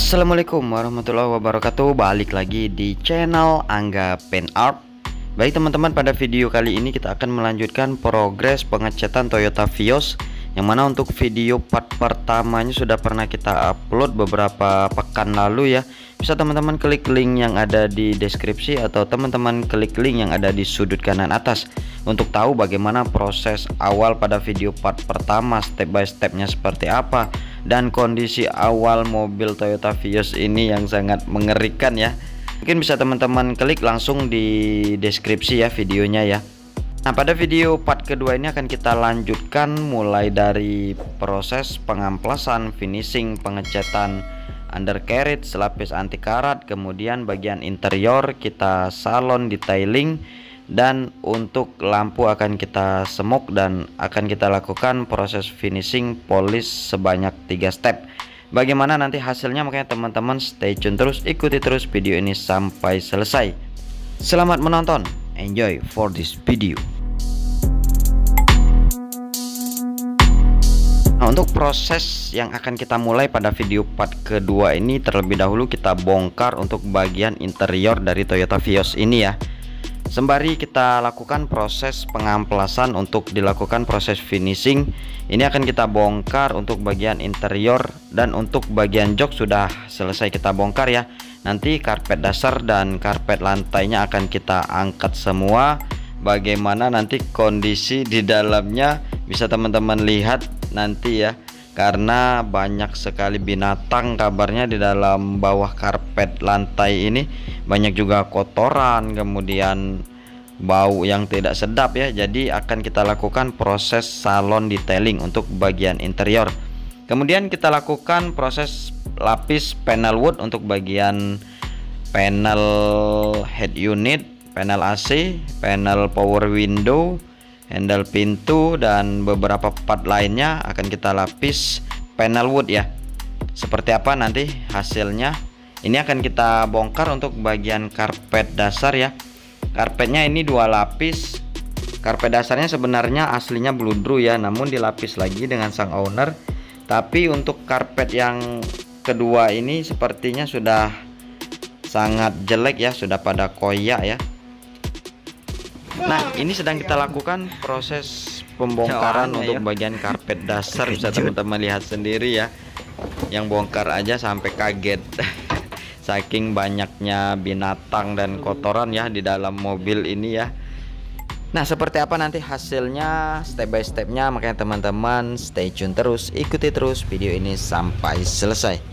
Assalamualaikum warahmatullahi wabarakatuh. Balik lagi di channel Angga Paint Art. Baik teman-teman, pada video kali ini kita akan melanjutkan progres pengecatan Toyota Vios, yang mana untuk video part pertamanya sudah pernah kita upload beberapa pekan lalu ya. Bisa teman-teman klik link yang ada di deskripsi atau teman-teman klik link yang ada di sudut kanan atas untuk tahu bagaimana proses awal pada video part pertama, step by stepnya seperti apa, dan kondisi awal mobil Toyota Vios ini yang sangat mengerikan ya. Mungkin bisa teman-teman klik langsung di deskripsi ya videonya ya. Nah, pada video part kedua ini akan kita lanjutkan mulai dari proses pengamplasan, finishing, pengecatan undercarriage, lapis anti karat, kemudian bagian interior kita salon detailing, dan untuk lampu akan kita semuk dan akan kita lakukan proses finishing polish sebanyak 3 step. Bagaimana nanti hasilnya, makanya teman-teman stay tune terus, ikuti terus video ini sampai selesai. Selamat menonton, enjoy for this video. Nah, untuk proses yang akan kita mulai pada video part kedua ini, terlebih dahulu kita bongkar untuk bagian interior dari Toyota Vios ini ya. Sembari kita lakukan proses pengamplasan untuk dilakukan proses finishing, ini akan kita bongkar untuk bagian interior, dan untuk bagian jok sudah selesai kita bongkar ya. Nanti karpet dasar dan karpet lantainya akan kita angkat semua. Bagaimana nanti kondisi di dalamnya bisa teman-teman lihat nanti ya, karena banyak sekali binatang kabarnya di dalam bawah karpet lantai ini. Banyak juga kotoran, kemudian bau yang tidak sedap ya. Jadi akan kita lakukan proses salon detailing untuk bagian interior. Kemudian kita lakukan proses lapis panel wood untuk bagian panel head unit, panel AC, panel power window, handle pintu, dan beberapa part lainnya akan kita lapis panel wood ya. Seperti apa nanti hasilnya, ini akan kita bongkar untuk bagian karpet dasar ya. Karpetnya ini 2 lapis. Karpet dasarnya sebenarnya aslinya bludru ya, namun dilapis lagi dengan sang owner. Tapi untuk karpet yang kedua ini sepertinya sudah sangat jelek ya, sudah pada koyak ya. Nah, ini sedang kita lakukan proses pembongkaran untuk bagian karpet dasar. Bisa teman-teman lihat sendiri ya, yang bongkar aja sampai kaget saking banyaknya binatang dan kotoran ya di dalam mobil ini ya. Nah, seperti apa nanti hasilnya step by stepnya, makanya teman-teman stay tune terus, ikuti terus video ini sampai selesai.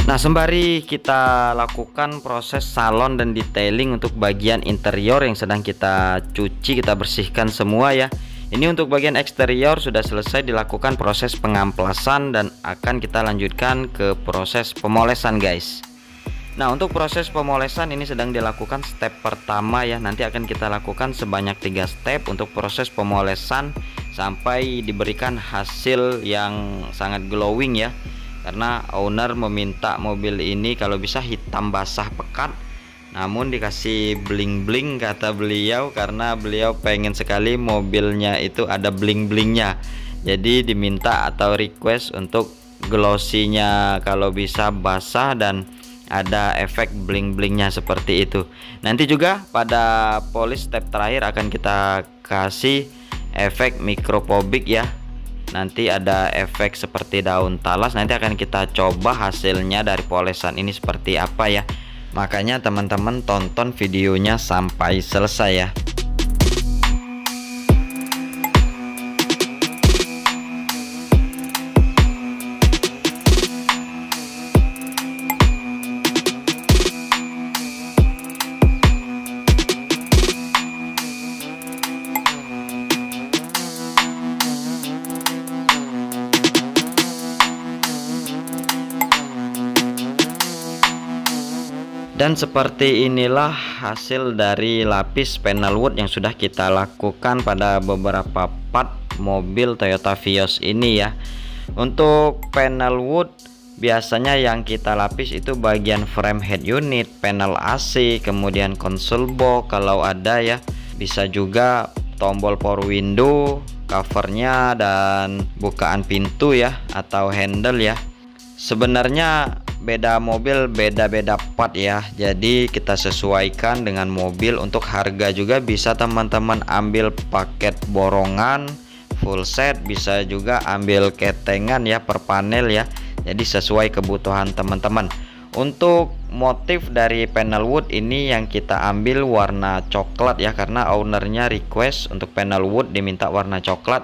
Nah, sembari kita lakukan proses salon dan detailing untuk bagian interior yang sedang kita cuci, kita bersihkan semua ya. Ini untuk bagian eksterior sudah selesai dilakukan proses pengamplasan dan akan kita lanjutkan ke proses pemolesan guys. Nah, untuk proses pemolesan ini sedang dilakukan step pertama ya. Nanti akan kita lakukan sebanyak 3 step untuk proses pemolesan sampai diberikan hasil yang sangat glowing ya. Karena owner meminta mobil ini kalau bisa hitam basah pekat, namun dikasih bling-bling kata beliau, karena beliau pengen sekali mobilnya itu ada bling-blingnya. Jadi diminta atau request untuk glossy-nya kalau bisa basah dan ada efek bling-blingnya seperti itu. Nanti juga pada polish step terakhir akan kita kasih efek mikrofobik ya. Nanti ada efek seperti daun talas. Nanti akan kita coba hasilnya dari polesan ini seperti apa ya. Makanya teman-teman tonton videonya sampai selesai ya. Dan seperti inilah hasil dari lapis panel wood yang sudah kita lakukan pada beberapa part mobil Toyota Vios ini ya. Untuk panel wood biasanya yang kita lapis itu bagian frame head unit, panel AC, kemudian console box kalau ada ya. Bisa juga tombol power window, covernya, dan bukaan pintu ya, atau handle ya. Sebenarnya beda mobil beda-beda part ya, jadi kita sesuaikan dengan mobil. Untuk harga juga bisa teman-teman ambil paket borongan full set, bisa juga ambil ketengan ya per panel ya, jadi sesuai kebutuhan teman-teman. Untuk motif dari panel wood ini yang kita ambil warna coklat ya, karena ownernya request untuk panel wood diminta warna coklat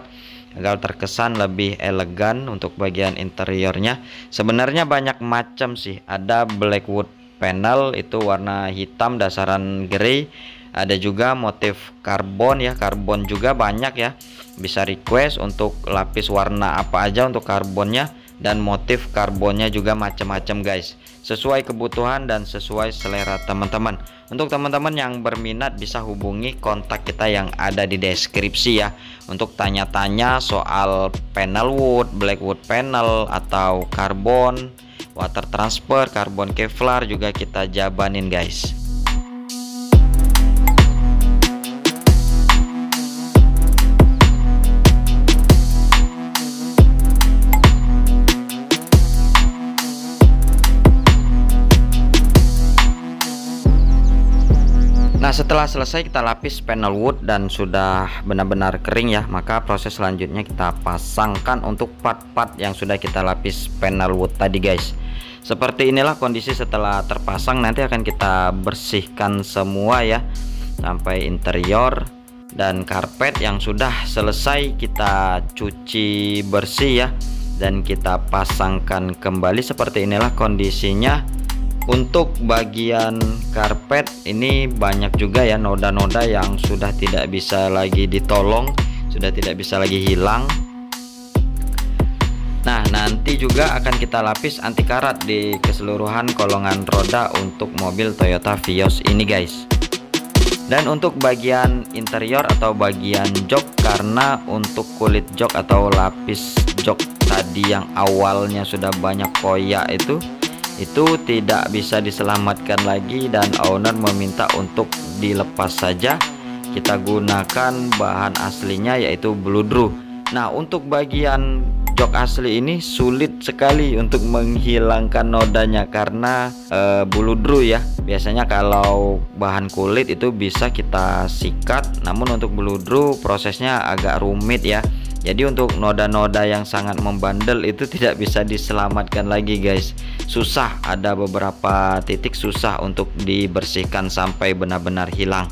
agar terkesan lebih elegan untuk bagian interiornya. Sebenarnya banyak macam sih, ada black wood panel itu warna hitam dasaran grey, ada juga motif karbon ya, karbon juga banyak ya, bisa request untuk lapis warna apa aja untuk karbonnya, dan motif karbonnya juga macam-macam guys, sesuai kebutuhan dan sesuai selera teman-teman. Untuk teman-teman yang berminat bisa hubungi kontak kita yang ada di deskripsi ya, untuk tanya-tanya soal panel wood, black wood panel, atau karbon, water transfer, karbon kevlar juga kita jabanin guys. Nah, setelah selesai kita lapis panel wood dan sudah benar-benar kering ya, maka proses selanjutnya kita pasangkan untuk part-part yang sudah kita lapis panel wood tadi guys. Seperti inilah kondisi setelah terpasang. Nanti akan kita bersihkan semua ya, sampai interior dan karpet yang sudah selesai kita cuci bersih ya, dan kita pasangkan kembali. Seperti inilah kondisinya. Untuk bagian karpet ini banyak juga ya noda-noda yang sudah tidak bisa lagi ditolong, sudah tidak bisa lagi hilang. Nah, nanti juga akan kita lapis anti karat di keseluruhan kolongan roda untuk mobil Toyota Vios ini guys. Dan untuk bagian interior atau bagian jok, karena untuk kulit jok atau lapis jok tadi yang awalnya sudah banyak koyak itu tidak bisa diselamatkan lagi, dan owner meminta untuk dilepas saja. Kita gunakan bahan aslinya yaitu bludru. Nah, untuk bagian jok asli ini sulit sekali untuk menghilangkan nodanya karena bludru ya. Biasanya kalau bahan kulit itu bisa kita sikat, namun untuk bludru prosesnya agak rumit ya. Jadi untuk noda-noda yang sangat membandel itu tidak bisa diselamatkan lagi guys. Susah, ada beberapa titik susah untuk dibersihkan sampai benar-benar hilang.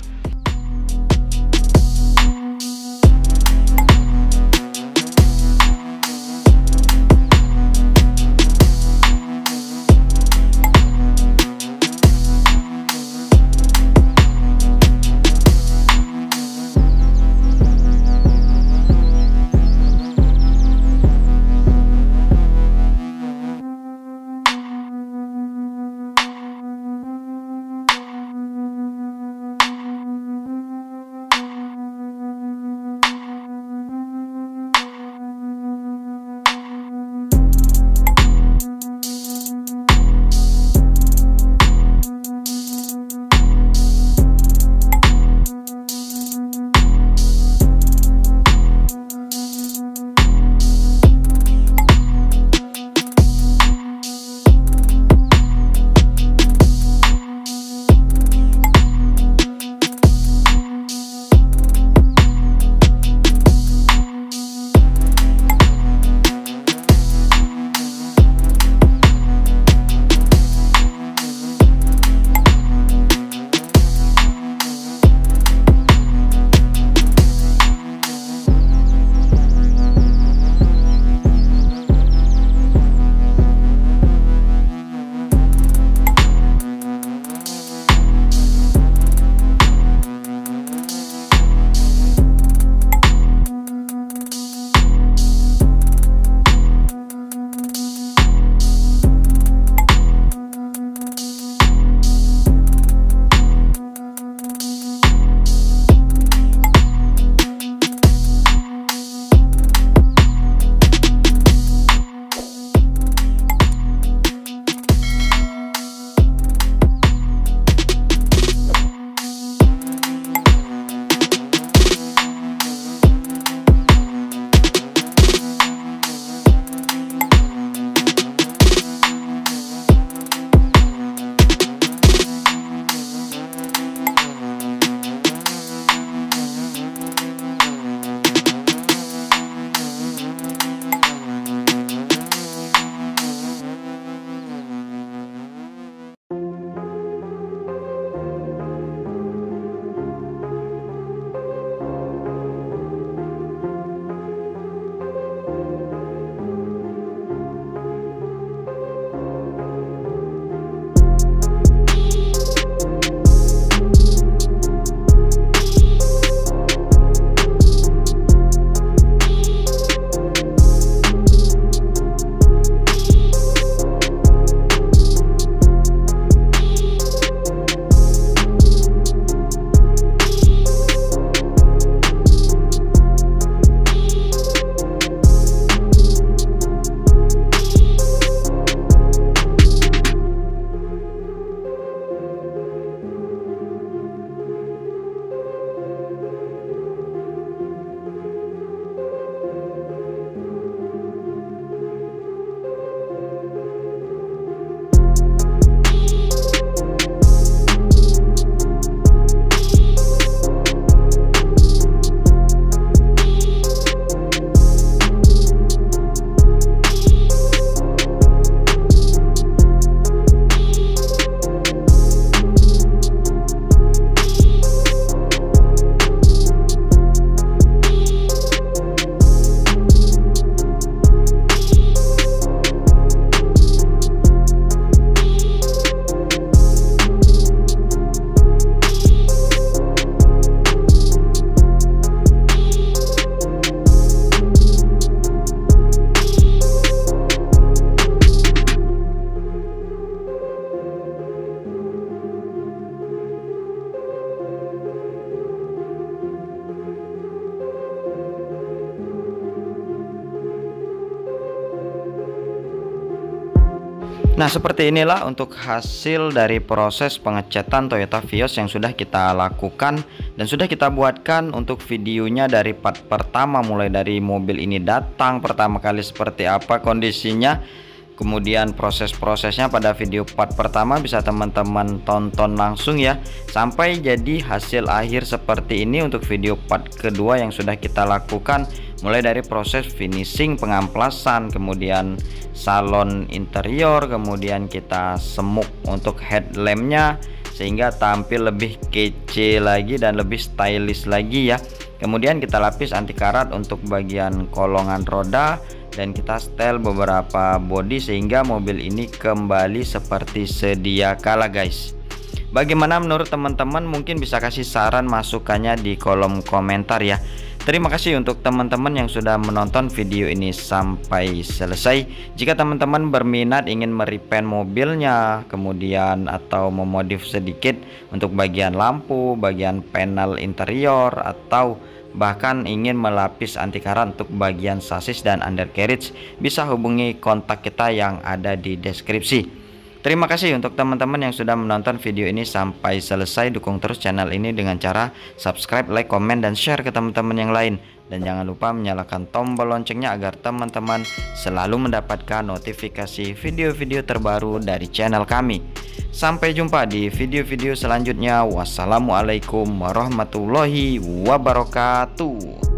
Nah, seperti inilah untuk hasil dari proses pengecatan Toyota Vios yang sudah kita lakukan dan sudah kita buatkan untuk videonya dari part pertama, mulai dari mobil ini datang pertama kali seperti apa kondisinya, kemudian proses-prosesnya pada video part pertama bisa teman-teman tonton langsung ya, sampai jadi hasil akhir seperti ini untuk video part kedua yang sudah kita lakukan, mulai dari proses finishing pengamplasan, kemudian salon interior, kemudian kita semuk untuk headlampnya sehingga tampil lebih kece lagi dan lebih stylish lagi ya. Kemudian kita lapis anti karat untuk bagian kolongan roda dan kita setel beberapa bodi sehingga mobil ini kembali seperti sedia kala guys. Bagaimana menurut teman-teman? Mungkin bisa kasih saran masukannya di kolom komentar ya. Terima kasih untuk teman-teman yang sudah menonton video ini sampai selesai. Jika teman-teman berminat ingin merepaint mobilnya, kemudian atau memodif sedikit untuk bagian lampu, bagian panel interior, atau bahkan ingin melapis anti karat untuk bagian sasis dan undercarriage, bisa hubungi kontak kita yang ada di deskripsi. Terima kasih untuk teman-teman yang sudah menonton video ini sampai selesai. Dukung terus channel ini dengan cara subscribe, like, komen, dan share ke teman-teman yang lain. Dan jangan lupa menyalakan tombol loncengnya agar teman-teman selalu mendapatkan notifikasi video-video terbaru dari channel kami. Sampai jumpa di video-video selanjutnya. Wassalamualaikum warahmatullahi wabarakatuh.